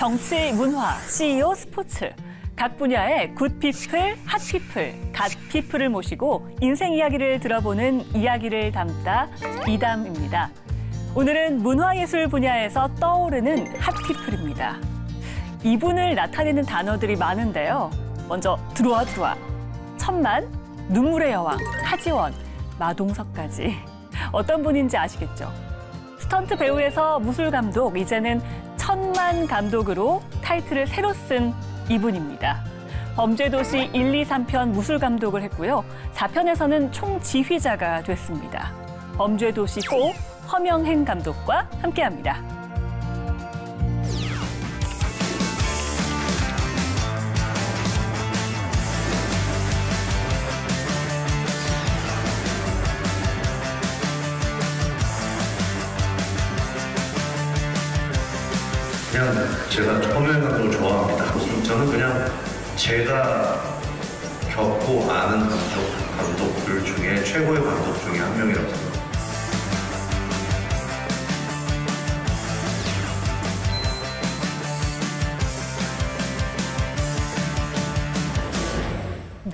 정치, 문화, CEO, 스포츠. 각 분야의 굿피플, 핫피플, 갓피플을 모시고 인생 이야기를 들어보는 이야기를 담다 이담입니다. 오늘은 문화예술 분야에서 떠오르는 핫피플입니다. 이분을 나타내는 단어들이 많은데요. 먼저 들어와. 천만, 눈물의 여왕, 하지원, 마동석까지. 어떤 분인지 아시겠죠? 스턴트 배우에서 무술 감독, 이제는 천만 감독으로 타이틀을 새로 쓴 이분입니다. 범죄도시 1, 2, 3편 무술 감독을 했고요. 4편에서는 총지휘자가 됐습니다. 범죄도시 4 허명행 감독과 함께합니다. 그냥 제가 허명행 감독을 좋아합니다. 저는 그냥 제가 겪고 아는 감독들 중에 최고의 감독 중에 한 명이라고 생각합니다. 네.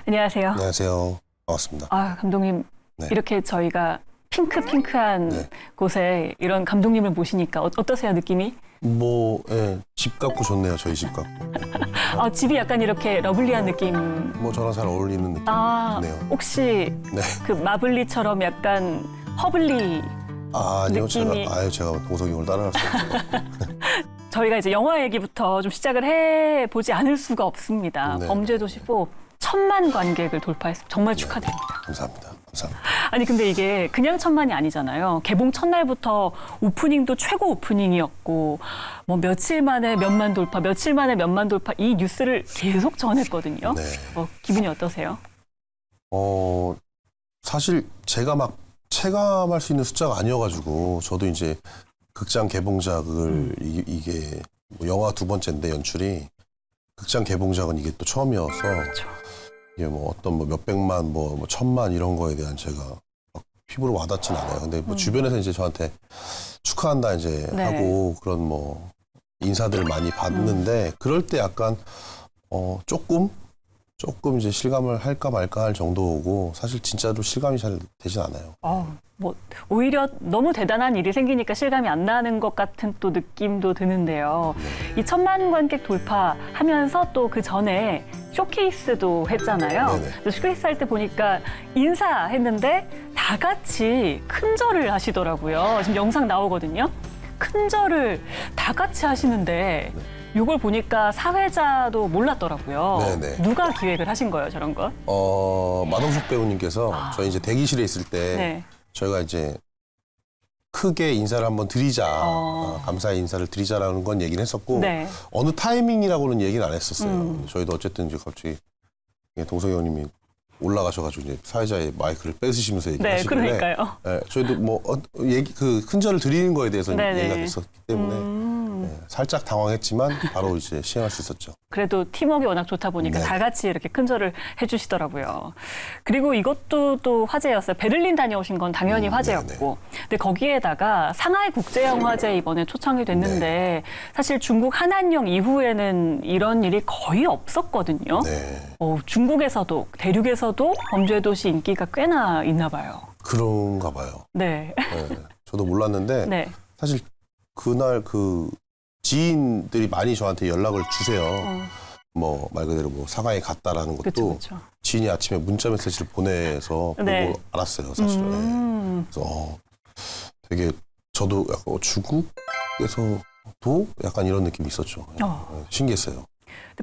안녕하세요. 안녕하세요. 반갑습니다. 감독님, 네. 이렇게 저희가 핑크한 네. 곳에 이런 감독님을 모시니까 어떠세요, 느낌이? 집 같고 좋네요. 저희 집 같고. 집이 약간 이렇게 러블리한 느낌. 저랑 잘 어울리는 느낌이네요. 혹시 네. 그 마블리처럼 약간 허블리 아니요. 느낌이... 제가 동석이 형을 따라갈 수 없어요. 저희가 이제 영화 얘기부터 좀 시작을 해보지 않을 수가 없습니다. 네. 범죄도시 4 천만 관객을 돌파했습니다. 정말 축하드립니다. 감사합니다. 아니 근데 이게 그냥 천만이 아니잖아요. 개봉 첫날부터 오프닝도 최고 오프닝이었고 며칠 만에 몇만 돌파, 며칠 만에 몇만 돌파 이 뉴스를 계속 전했거든요. 네. 기분이 어떠세요? 사실 제가 막 체감할 수 있는 숫자가 아니어가지고 저도 이제 극장 개봉작을 이게 영화 2번째인데 연출이 극장 개봉작은 이게 또 처음이어서 그렇죠. 이게 어떤 몇백만, 천만 이런 거에 대한 제가 막 피부로 와닿진 않아요. 근데 주변에서 이제 저한테 축하한다 이제 네. 하고 그런 인사들을 많이 받는데 그럴 때 약간 조금 이제 실감을 할까 말까 할 정도고 사실 진짜로 실감이 잘 되진 않아요. 오히려 너무 대단한 일이 생기니까 실감이 안 나는 것 같은 또 느낌도 드는데요. 네. 이 천만 관객 돌파하면서 또 그 전에 쇼케이스도 했잖아요. 네네. 쇼케이스 할 때 보니까 인사했는데 다 같이 큰절을 하시더라고요. 지금 영상 나오거든요. 큰절을 다 같이 하시는데 이걸 보니까 사회자도 몰랐더라고요. 네네. 누가 기획을 하신 거예요, 저런 거? 마동석 배우님께서 저희 이제 대기실에 있을 때 네. 저희가 이제 크게 인사를 한번 드리자, 감사의 인사를 드리자라는 건 얘기를 했었고 네. 어느 타이밍이라고는 얘기는 안 했었어요. 저희도 어쨌든 이제 갑자기 동석이 형님이 올라가셔가지고 이제 사회자의 마이크를 뺏으시면서 얘기하시길래, 그러니까요. 네, 저희도 그 큰절을 드리는 거에 대해서 네네. 얘기가 됐었기 때문에 살짝 당황했지만 바로 이제 시행할 수 있었죠. 그래도 팀워크가 워낙 좋다 보니까 네. 다 같이 이렇게 큰절을 해주시더라고요. 그리고 이것도 또 화제였어요. 베를린 다녀오신 건 당연히 화제였고. 근데 거기에다가 상하이 국제영화제 이번에 초청이 됐는데 사실 중국 한한령 이후에는 이런 일이 거의 없었거든요. 네. 중국에서도 대륙에서도 범죄도시 인기가 꽤나 있나 봐요. 그런가 봐요. 네. 네. 저도 몰랐는데 네. 사실 그날 지인들이 많이 저한테 연락을 주세요. 말 그대로 사가에 갔다라는 것도 그쵸. 지인이 아침에 문자 메시지를 보내서 네. 보고 알았어요, 사실은. 그래서 되게 저도 약간 중국에서도 약간 이런 느낌이 있었죠. 신기했어요.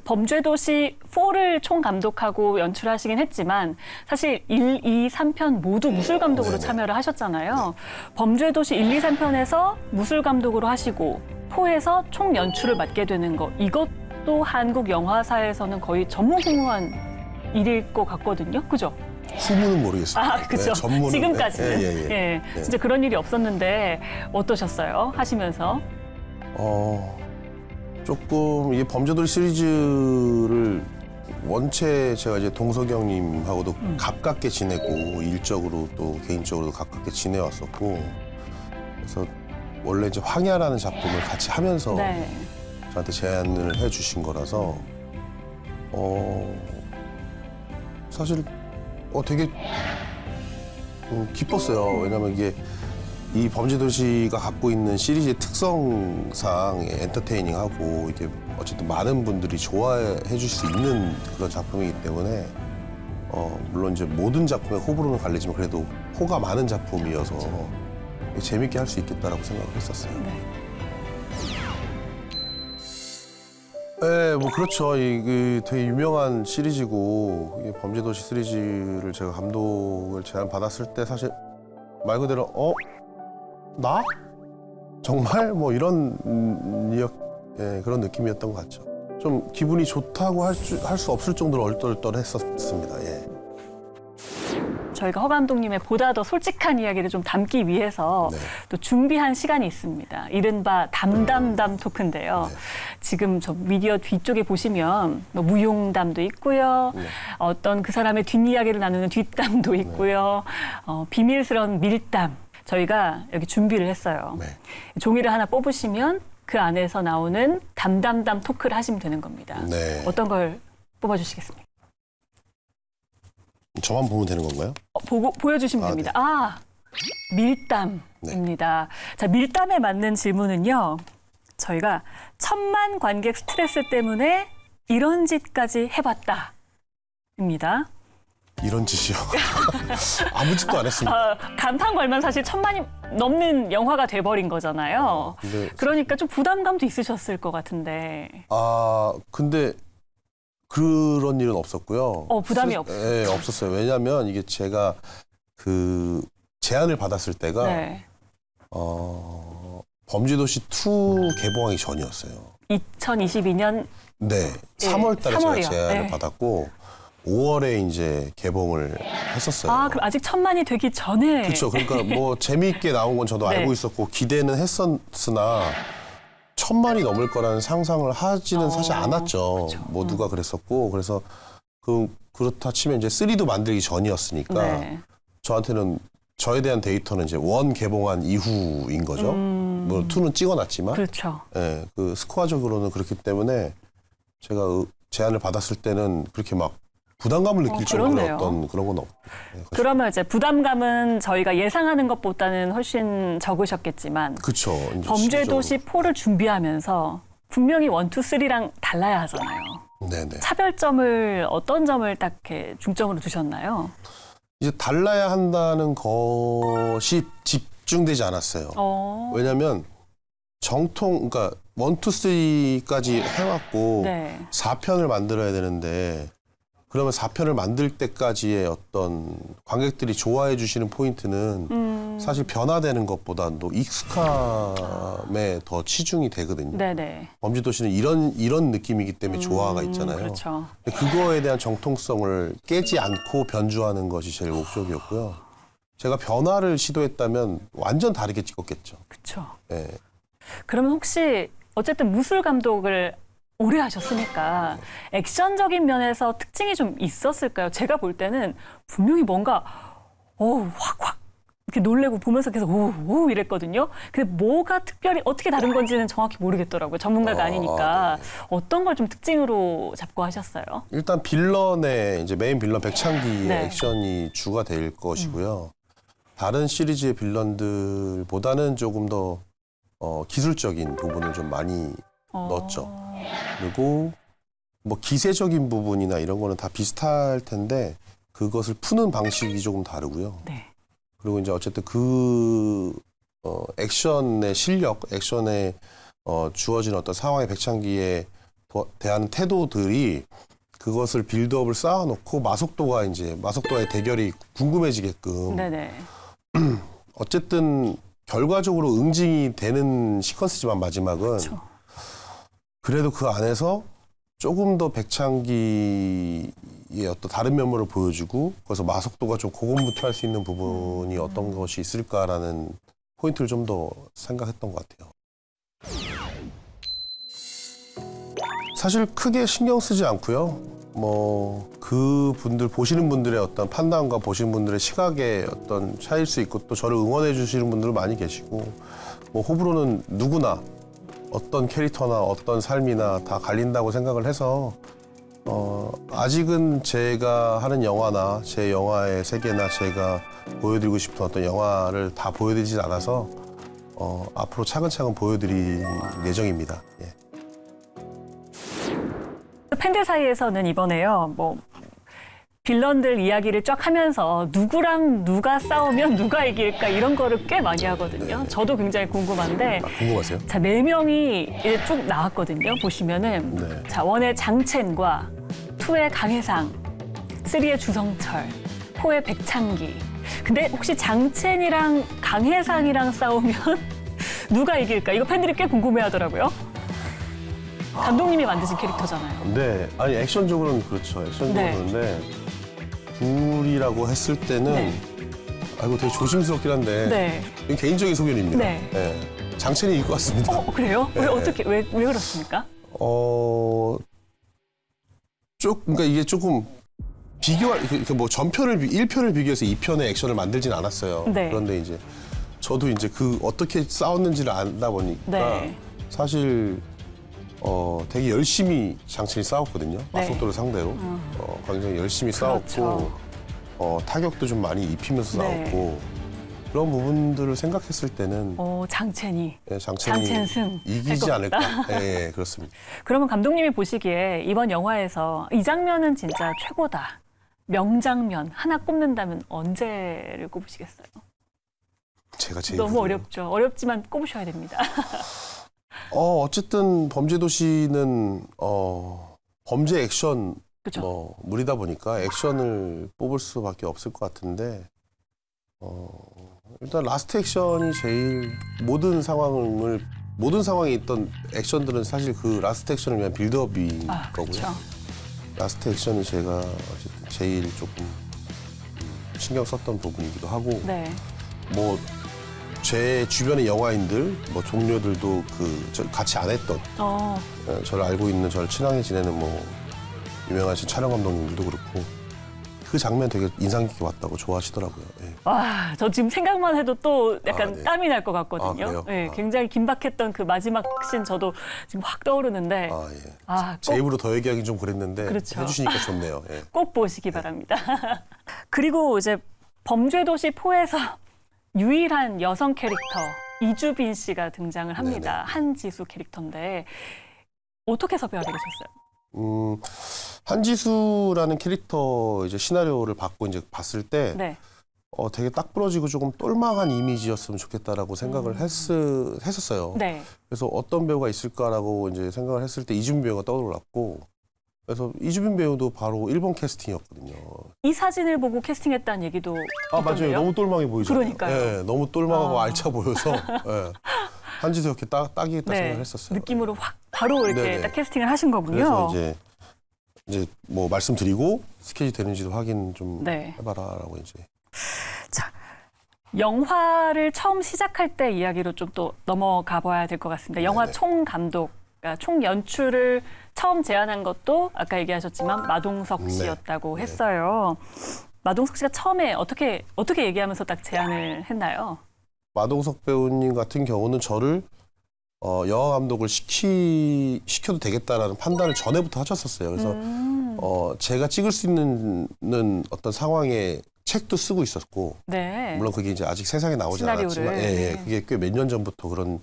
범죄도시 4를 총감독하고 연출하시긴 했지만 사실 1, 2, 3편 모두 무술감독으로 참여를 하셨잖아요. 범죄도시 1, 2, 3편에서 무술감독으로 하시고 4에서 총연출을 맡게 되는 거 이것도 한국 영화사에서는 거의 전무후무한 일일 것 같거든요. 그죠? 후문은 모르겠어요. 그죠. 전문은. 지금까지는. 예. 진짜 그런 일이 없었는데 어떠셨어요? 하시면서? 조금 이 범죄도시 시리즈를 원체 제가 이제 동석이 형님하고도 가깝게 지내고 일적으로 또 개인적으로도 가깝게 지내왔었고 그래서 원래 이제 황야라는 작품을 같이 하면서 저한테 제안을 해주신 거라서 사실 되게 기뻤어요. 왜냐면 이게 이 범죄도시가 갖고 있는 시리즈의 특성상 엔터테이닝하고 이게 어쨌든 많은 분들이 좋아해 줄 수 있는 그런 작품이기 때문에 물론 이제 모든 작품에 호불호는 갈리지만 그래도 호가 많은 작품이어서 재밌게 할 수 있겠다라고 생각을 했었어요. 네, 뭐 그렇죠. 이게 되게 유명한 시리즈고 이게 범죄도시 시리즈를 제가 감독을 제안 받았을 때 사실 말 그대로 나? 정말? 뭐 이런 그런 느낌이었던 것 같죠. 좀 기분이 좋다고 할 수 없을 정도로 얼떨떨했었습니다. 예. 저희가 허 감독님의 보다 더 솔직한 이야기를 좀 담기 위해서 네. 또 준비한 시간이 있습니다. 이른바 담담담 토크인데요. 네. 지금 저 미디어 뒤쪽에 보시면 뭐 무용담도 있고요. 네. 어떤 그 사람의 뒷이야기를 나누는 뒷담도 있고요. 비밀스러운 밀담. 저희가 여기 준비를 했어요. 네. 종이를 하나 뽑으시면 그 안에서 나오는 담담담 토크를 하시면 되는 겁니다. 네. 어떤 걸 뽑아주시겠습니까? 저만 보면 되는 건가요? 보여주시면 됩니다. 밀담입니다. 네. 자, 밀담에 맞는 질문은요. 저희가 1000만 관객 스트레스 때문에 이런 짓까지 해봤다. 입니다. 이런 짓이요? 아무 짓도 안 했습니다. 간판 걸면 사실 1000만이 넘는 영화가 돼버린 거잖아요. 그러니까 좀 부담감도 있으셨을 것 같은데. 근데 그런 일은 없었고요. 부담이 없어요. 네, 없었어요. 왜냐하면 이게 제가 그 제안을 받았을 때가 네. 범죄도시 2 개봉하기 전이었어요. 2022년 네, 3월 달에 3월이요. 제가 제안을 네. 받았고 5월에 이제 개봉을 했었어요. 그럼 아직 1000만이 되기 전에. 그렇죠. 그러니까 뭐 재미있게 나온 건 저도 네. 알고 있었고 기대는 했었으나 1000만이 넘을 거라는 상상을 하지는 사실 않았죠. 그쵸. 모두가 그랬었고 그래서 그렇다 치면 이제 3도 만들기 전이었으니까 네. 저한테는 저에 대한 데이터는 이제 1 개봉한 이후인 거죠. 뭐 2는 찍어놨지만, 그렇죠. 예, 그 스코어적으로는 그렇기 때문에 제가 제안을 받았을 때는 그렇게 막 부담감을 느낄 정도의 그렇네요. 어떤 그런 건 없고. 네, 그러면 이제 부담감은 저희가 예상하는 것보다는 훨씬 적으셨겠지만 그렇죠. 범죄도시 4를 준비하면서 분명히 1, 2, 3랑 달라야 하잖아요. 네네. 차별점을 어떤 점을 딱 이렇게 중점으로 두셨나요? 이제 달라야 한다는 것이 집중되지 않았어요. 왜냐하면 그러니까 1, 2, 3까지 해왔고 네. 4편을 만들어야 되는데 그러면 4편을 만들 때까지의 어떤 관객들이 좋아해 주시는 포인트는 사실 변화되는 것보다도 익숙함에 더 치중이 되거든요. 네네. 범죄도시는 이런 느낌이기 때문에 조화가 있잖아요. 그렇죠. 근데 그거에 대한 정통성을 깨지 않고 변주하는 것이 제일 목적이었고요. 제가 변화를 시도했다면 완전 다르게 찍었겠죠. 그렇죠. 네. 그러면 혹시 어쨌든 무술 감독을 오래 하셨으니까 액션적인 면에서 특징이 좀 있었을까요? 제가 볼 때는 분명히 뭔가 확 이렇게 놀래고 보면서 계속 오 이랬거든요. 근데 뭐가 특별히 어떻게 다른 건지는 정확히 모르겠더라고요. 전문가가 아니니까. 네. 어떤 걸 좀 특징으로 잡고 하셨어요? 일단 빌런의 이제 메인 빌런 백창기의 네. 액션이 주가 될 것이고요. 다른 시리즈의 빌런들보다는 조금 더 기술적인 부분을 좀 많이 넣었죠. 그리고 뭐 기세적인 부분이나 이런 거는 다 비슷할 텐데 그것을 푸는 방식이 조금 다르고요. 네. 그리고 이제 어쨌든 액션의 실력, 액션에 주어진 어떤 상황의 백창기에 대한 태도들이 그것을 빌드업을 쌓아놓고 마속도와의 대결이 궁금해지게끔. 네네. 어쨌든 결과적으로 응징이 되는 시퀀스지만 마지막은 그렇죠. 그래도 그 안에서 조금 더 백창기의 어떤 다른 면모를 보여주고 그래서 마속도가 좀 고군분투할 수 있는 부분이 어떤 것이 있을까라는 포인트를 좀 더 생각했던 것 같아요. 사실 크게 신경 쓰지 않고요. 뭐 그분들 보시는 분들의 어떤 판단과 보시는 분들의 시각의 어떤 차이일 수 있고 또 저를 응원해 주시는 분들 많이 계시고 뭐 호불호는 누구나 어떤 캐릭터나 어떤 삶이나 다 갈린다고 생각을 해서 아직은 제가 하는 영화나 제 영화의 세계나 제가 보여드리고 싶은 어떤 영화를 다 보여드리진 않아서 앞으로 차근차근 보여드릴 예정입니다. 예. 팬들 사이에서는 이번에요, 뭐 빌런들 이야기를 쫙 하면서 누구랑 누가 싸우면 누가 이길까 이런 거를 꽤 많이 하거든요. 네. 저도 굉장히 궁금한데. 궁금하세요? 자, 4명이 이제 쭉 나왔거든요. 보시면은 네. 자, 1의 장첸과 2의 강혜상, 3의 주성철, 4의 백창기. 근데 혹시 장첸이랑 강혜상이랑 싸우면 누가 이길까? 이거 팬들이 꽤 궁금해하더라고요. 감독님이 만드신 캐릭터잖아요. 네, 아니 액션적으로는 그렇죠. 액션적으로는 네. 그런데 둘이라고 했을 때는 네. 아이고 되게 조심스럽긴 한데 네. 이건 개인적인 소견입니다. 네. 네. 장첸이 이길 것 같습니다. 그래요? 네. 왜 그렇습니까? 그러니까 이게 조금 뭐 전편을 1편을 비교해서 2편의 액션을 만들진 않았어요. 네. 그런데 이제 저도 이제 어떻게 싸웠는지를 알다 보니까 네. 사실 되게 열심히 장첸이 싸웠거든요. 네. 마속도를 상대로 굉장히 열심히 그렇죠. 싸웠고 타격도 좀 많이 입히면서 네. 싸웠고 그런 부분들을 생각했을 때는 장첸이. 장첸이 장첸 승 이기지 할 것 않을까? 예, 그렇습니다. 그러면 감독님이 보시기에 이번 영화에서 이 장면은 진짜 최고다. 명장면 하나 꼽는다면 언제를 꼽으시겠어요? 제가 제일 너무 부러워요. 어렵죠. 어렵지만 꼽으셔야 됩니다. 어쨌든 범죄도시는 범죄 액션 그렇죠. 물이다 보니까 액션을 뽑을 수밖에 없을 것 같은데 일단 라스트 액션이 제일 모든 상황에 있던 액션들은 사실 그 라스트 액션을 위한 빌드업인 거고요. 그렇죠. 라스트 액션이 제가 어쨌든 제일 조금 신경 썼던 부분이기도 하고 네. 뭐 제 주변의 영화인들, 뭐 동료들도 같이 안 했던 저를 알고 있는 저를 친하게 지내는 뭐 유명하신 촬영 감독님들도 그렇고 그 장면 되게 인상 깊게 봤다고 좋아하시더라고요. 예. 와, 저 지금 생각만 해도 또 약간 네. 땀이 날 것 같거든요. 그래요? 네, 굉장히 긴박했던 그 마지막 씬 저도 지금 확 떠오르는데 예. 제 입으로 더 얘기하긴 좀 그랬는데 그렇죠. 해주시니까 좋네요. 예. 꼭 보시기 바랍니다. 그리고 이제 범죄도시 4에서 유일한 여성 캐릭터 이주빈 씨가 등장을 합니다. 네네. 한지수 캐릭터인데 어떻게 섭외하게 되셨어요? 한지수라는 캐릭터 이제 시나리오를 받고 이제 봤을 때 네. 되게 딱 부러지고 조금 똘망한 이미지였으면 좋겠다라고 생각을 했었어요. 네. 그래서 어떤 배우가 있을까라고 이제 생각을 했을 때 이주빈 배우가 떠올랐고 그래서 이주빈 배우도 바로 1번 캐스팅이었거든요. 이 사진을 보고 캐스팅했다는 얘기도 맞아요. 있던데요? 너무 똘망해 보이죠. 그러니까요. 예, 너무 똘망하고 알차 보여서 예. 한지수 이렇게 딱이겠다 생각을 했었어요. 느낌으로 확 바로 이렇게 네네. 딱 캐스팅을 하신 거군요. 그래서 이제 뭐 말씀드리고 스케줄 되는지도 확인 좀 네. 해봐라라고 이제. 자, 영화를 처음 시작할 때 이야기로 좀 또 넘어가 봐야 될 것 같습니다. 영화 네네. 총 감독, 그러니까 총 연출을 처음 제안한 것도 아까 얘기하셨지만 마동석 씨였다고 네. 했어요. 마동석 씨가 처음에 어떻게 얘기하면서 딱 제안을 했나요? 마동석 배우님 같은 경우는 저를 영화 감독을 시켜도 되겠다라는 판단을 전에부터 하셨었어요. 그래서 제가 찍을 수 있는 어떤 상황에 책도 쓰고 있었고, 네. 물론 그게 이제 아직 세상에 나오지 시나리오를. 않았지만, 그게 꽤 몇 년 전부터 그런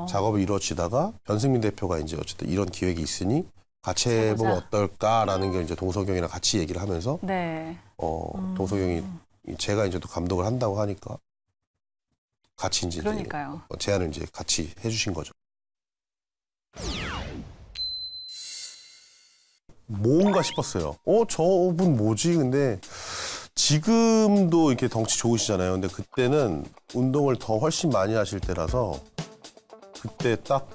작업이 이루어지다가 변승민 대표가 이제 어쨌든 이런 기획이 있으니 같이 해보면 어떨까라는 게 이제 동석영이랑 같이 얘기를 하면서, 네. 동석영이 제가 이제 또 감독을 한다고 하니까 같이 이제 그러니까요. 제안을 이제 같이 해주신 거죠. 뭔가 싶었어요. 저분 뭐지? 근데 지금도 이렇게 덩치 좋으시잖아요. 근데 그때는 운동을 더 훨씬 많이 하실 때라서 그때 딱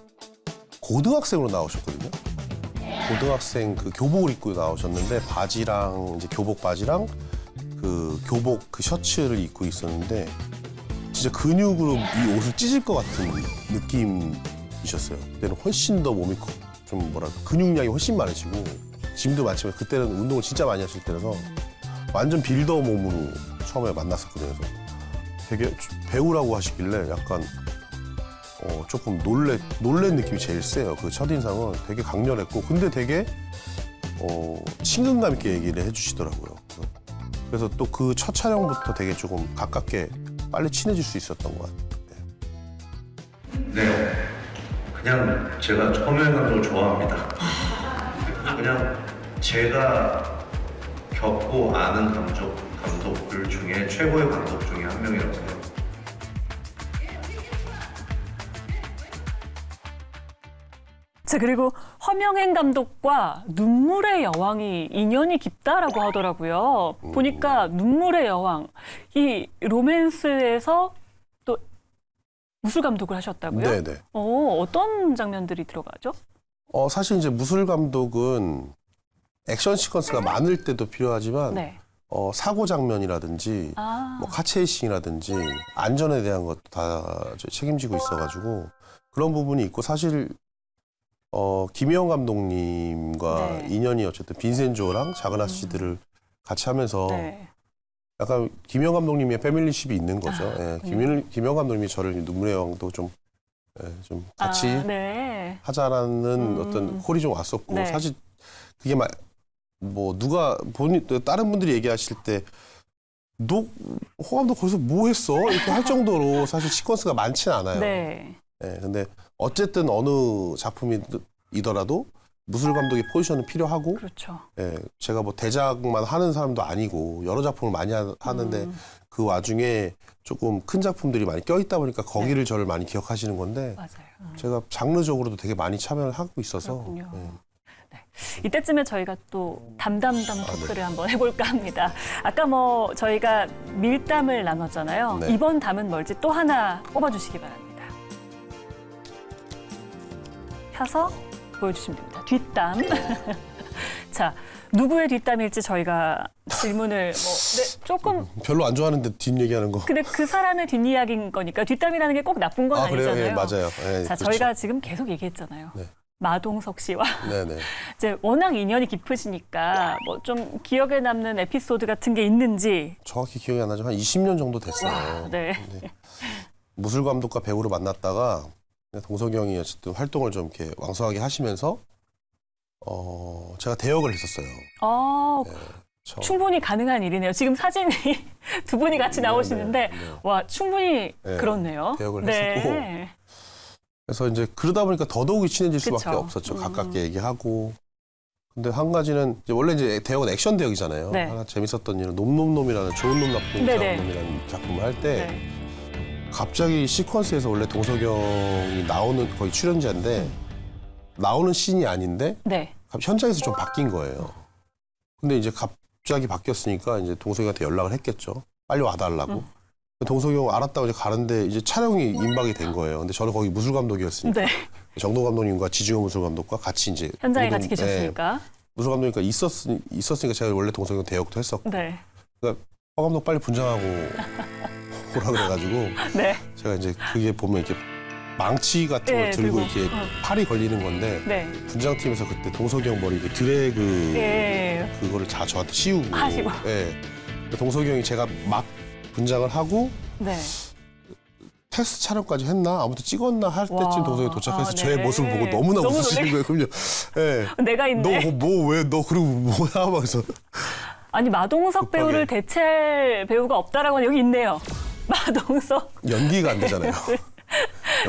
고등학생으로 나오셨거든요. 고등학생 그 교복을 입고 나오셨는데 바지랑 이제 교복 바지랑 그 교복 그 셔츠를 입고 있었는데 진짜 근육으로 이 옷을 찢을 것 같은 느낌이셨어요. 그때는 훨씬 더 몸이 좀 뭐랄까 근육량이 훨씬 많으시고 지금도 많지만 그때는 운동을 진짜 많이 하실 때라서 완전 빌더 몸으로 처음에 만났었거든요. 그래서 되게 배우라고 하시길래 약간 조금 놀란 느낌이 제일 세요. 그 첫인상은 되게 강렬했고, 근데 되게 친근감 있게 얘기를 해주시더라고요. 그래서 또 그 첫 촬영부터 되게 조금 가깝게 빨리 친해질 수 있었던 것 같아요. 네, 그냥 제가 처음에 감독을 좋아합니다. 그냥 제가 겪고 아는 감독들 중에 최고의 감독 중에 한 명이라고 생각합니다. 자, 그리고 허명행 감독과 눈물의 여왕이 인연이 깊다라고 하더라고요. 보니까 눈물의 여왕, 이 로맨스에서 또 무술 감독을 하셨다고요? 네네. 어떤 장면들이 들어가죠? 사실 이제 무술 감독은 액션 시퀀스가 많을 때도 필요하지만 네. 사고 장면이라든지 뭐 카체이싱이라든지 안전에 대한 것도 다 책임지고 있어가지고 그런 부분이 있고, 사실 김혜영 감독님과 네. 인연이 어쨌든 빈센조랑 작은 아씨들을 같이 하면서 네. 약간 김혜영 감독님의 패밀리십이 있는 거죠. 김혜영 감독님이 저를 눈물의 여왕도 좀 같이 네. 하자라는 어떤 콜이 좀 왔었고, 네. 사실 그게 뭐 누가 다른 분들이 얘기하실 때 너 호감도 거기서 뭐 했어? 이렇게 할 정도로 사실 시퀀스가 많지는 않아요. 네. 근데 어쨌든 어느 작품이더라도 무술 감독의 포지션은 필요하고, 그렇죠. 제가 뭐 대작만 하는 사람도 아니고 여러 작품을 많이 하는데 그 와중에 조금 큰 작품들이 많이 껴있다 보니까 거기를 저를 많이 기억하시는 건데, 맞아요. 제가 장르적으로도 되게 많이 참여를 하고 있어서. 네. 이때쯤에 저희가 또 담담담 토크를 한번 해볼까 합니다. 아까 뭐 저희가 밀담을 나눴잖아요. 네. 이번 담은 뭘지 또 하나 뽑아주시기 바랍니다. 펴서 보여주시면 됩니다. 뒷담. 자, 누구의 뒷담일지 저희가 질문을 조금 별로 안 좋아하는데 뒷얘기하는 거. 근데 그 사람의 뒷이야기인 거니까 뒷담이라는 게 꼭 나쁜 건 그래요? 아니잖아요. 맞아요. 자, 그렇죠. 저희가 지금 계속 얘기했잖아요. 네. 마동석 씨와 네네. 이제 워낙 인연이 깊으시니까 뭐 좀 기억에 남는 에피소드 같은 게 있는지. 정확히 기억이 안 나지만 한 20년 정도 됐어요. 네. 무술 감독과 배우로 만났다가 동석이 형이 어쨌든 활동을 좀 이렇게 왕성하게 하시면서 제가 대역을 했었어요. 충분히 가능한 일이네요. 지금 사진이 두 분이 같이 나오시는데 와, 충분히 그렇네요. 대역을 했었고. 그래서 이제 그러다 보니까 더더욱이 친해질 수밖에 없었죠. 가깝게 얘기하고. 근데 한 가지는 원래 이제 대역은 액션 대역이잖아요. 네. 하나 재밌었던 일은 놈놈놈이라는 좋은 놈 나쁜 놈이라는 작품을 할 때 갑자기 시퀀스에서 원래 동석이 형이 나오는 거의 출연자인데 나오는 씬이 아닌데 현장에서 좀 바뀐 거예요. 근데 이제 갑자기 바뀌었으니까 이제 동석이한테 연락을 했겠죠. 빨리 와달라고. 동석이 형 알았다고 이제 가는데 이제 촬영이 임박이 된 거예요. 근데 저는 거기 무술 감독이었으니까 정동 감독님과 지중호 무술 감독과 같이 이제 현장에 같이 계셨으니까 무술 감독이니까 있었으니까 제가 원래 동석이 형 대역도 했었고. 그러니까 허 감독 빨리 분장하고 오라 그래가지고 제가 이제 그게 보면 이렇게 망치 같은 걸 들고 이렇게 팔이 걸리는 건데 분장팀에서 그때 동석이 형 머리 드래그 그거를 저한테 씌우고 동석이 형이 제가 막 분장을 하고 테스트 촬영까지 했나? 아무튼 찍었나 할 때쯤 동석이 도착해서 제 모습을 보고 너무나 웃으시는 거예요. 그럼요. 내가 있네. 너 그리고 뭐야? 막 그래서 아니 마동석 배우를 대체할 배우가 없다라고 하는 여기 있네요. 마동석. 연기가 안 되잖아요.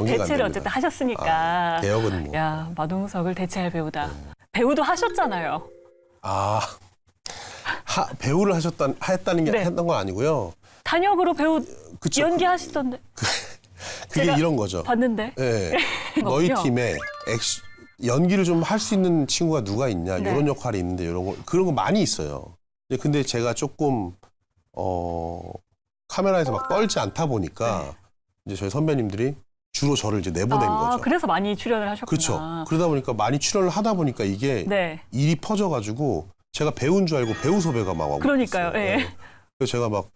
대체를 어쨌든 하셨으니까. 대역은 뭐. 야, 마동석을 대체할 배우다. 배우도 하셨잖아요. 배우를 했다는 게 했던 건 아니고요. 단역으로 배우 그쵸? 연기하시던데. 그게 이런 거죠. 봤는데. 너희 팀에 연기를 좀 할 수 있는 친구가 누가 있냐. 이런 역할이 있는데 그런 거 많이 있어요. 근데 제가 조금 카메라에서 막 떨지 않다 보니까 이제 저희 선배님들이 주로 저를 이제 내보낸 거죠. 그래서 많이 출연을 하셨구나. 그렇죠. 그러다 보니까 많이 출연을 하다 보니까 이게 일이 퍼져가지고 제가 배우인 줄 알고 배우 섭외가 막 와고 그러니까요. 그래서 제가 막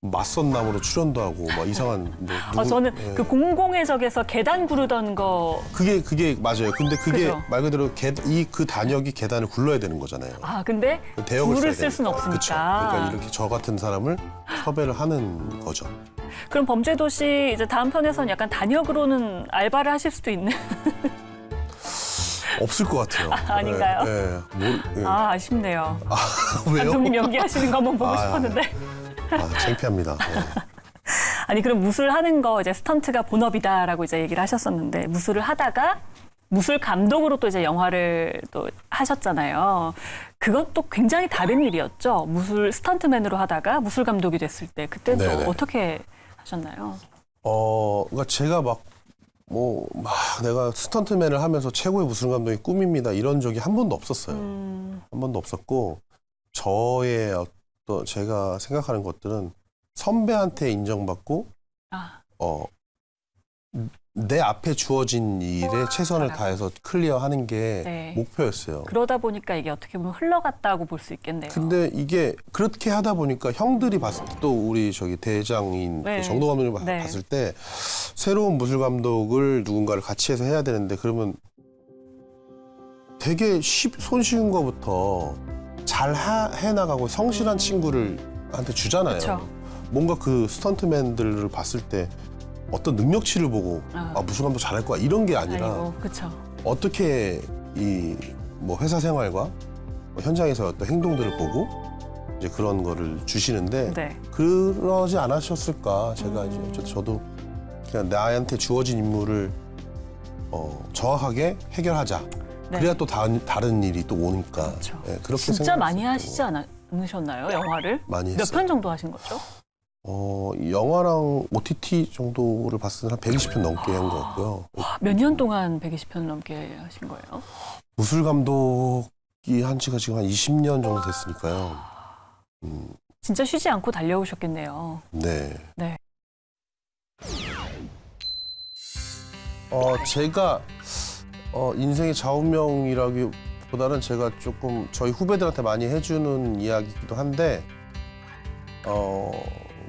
맞선 나무로 출연도 하고 막 이상한 뭐 저는 예. 그 공공의 적에서 계단 구르던 거. 그게 맞아요. 근데 그게 그죠? 말 그대로 그 단역이 계단을 굴러야 되는 거잖아요. 근데 대역을 불을 써야 쓸 수는 되니까. 그쵸. 없으니까. 그러니까 이렇게 저 같은 사람을 섭외를 하는 거죠. 그럼 범죄도시 이제 다음 편에서는 약간 단역으로는 알바를 하실 수도 있는. 없을 것 같아요. 아닌가요? 예. 아쉽네요. 왜요? 감독님 연기하시는 거 한번 보고 싶었는데. 창피합니다. 예. 아니 그럼 무술하는 거 이제 스턴트가 본업이다라고 이제 얘기를 하셨었는데 무술을 하다가 무술 감독으로 또 이제 영화를 또 하셨잖아요. 그건 또 굉장히 다른 일이었죠. 무술 스턴트맨으로 하다가 무술 감독이 됐을 때 그때 또 네네. 어떻게 하셨나요? 그러니까 제가 막 내가 스턴트맨을 하면서 최고의 무술 감독이 꿈입니다. 이런 적이 한 번도 없었어요. 한 번도 없었고 저의 어떤 제가 생각하는 것들은 선배한테 인정받고 내 앞에 주어진 일에 최선을 다해서 클리어하는 게 네. 목표였어요. 그러다 보니까 이게 어떻게 보면 흘러갔다고 볼 수 있겠네요. 근데 이게 그렇게 하다 보니까 형들이 봤을 때 또 우리 저기 대장인 네. 정동 감독님 네. 봤을 때 새로운 무술 감독을 누군가를 같이 해서 해야 되는데 그러면 되게 손쉬운 거부터 잘 해나가고 성실한 친구를 한테 주잖아요. 그쵸. 뭔가 그 스턴트맨들을 봤을 때 어떤 능력치를 보고 무술 감독 잘할 거야 이런 게 아니라 그렇죠. 어떻게 이 뭐 회사 생활과 뭐 현장에서 어떤 행동들을 보고 이제 그런 거를 주시는데 네. 그러지 않으셨을까 제가 이제 저도 그냥 나한테 주어진 임무를 정확하게 해결하자. 네. 그래야 또 다른 일이 또 오니까. 그렇죠. 예, 그렇게 진짜 많이 생각했어요. 하시지 않으셨나요, 영화를? 많이 몇 했어요. 편 정도 하신 거죠? 영화랑 OTT 정도를 봤을 때 한 120편 넘게 한 것 같고요. 몇 년 동안 120편 넘게 하신 거예요? 무술 감독이 한 지가 지금 한 20년 정도 됐으니까요. 진짜 쉬지 않고 달려오셨겠네요. 네. 네. 제가 인생의 좌우명이라기보다는 제가 조금 저희 후배들한테 많이 해주는 이야기이기도 한데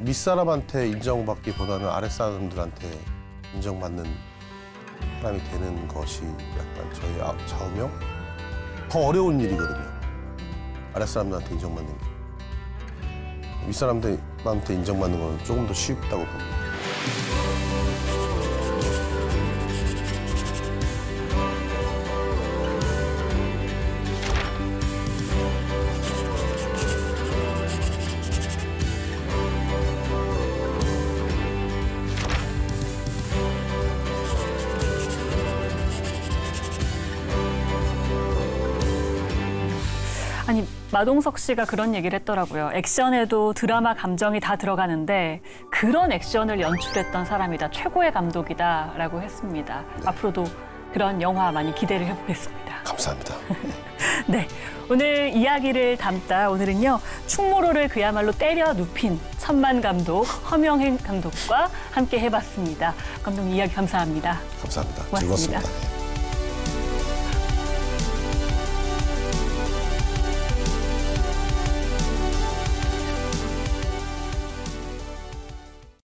윗사람한테 인정받기보다는 아랫사람들한테 인정받는 사람이 되는 것이 약간 저희 좌우명? 더 어려운 일이거든요. 아랫사람들한테 인정받는 게. 윗사람들한테 인정받는 건 조금 더 쉽다고 봅니다. 아니, 마동석 씨가 그런 얘기를 했더라고요. 액션에도 드라마 감정이 다 들어가는데 그런 액션을 연출했던 사람이다. 최고의 감독이다라고 했습니다. 네. 앞으로도 그런 영화 많이 기대를 해보겠습니다. 감사합니다. 네, 오늘 이야기를 담다 오늘은요. 충무로를 그야말로 때려 눕힌 천만 감독 허명행 감독과 함께 해봤습니다. 감독님 이야기 감사합니다. 감사합니다. 고맙습니다. 즐거웠습니다.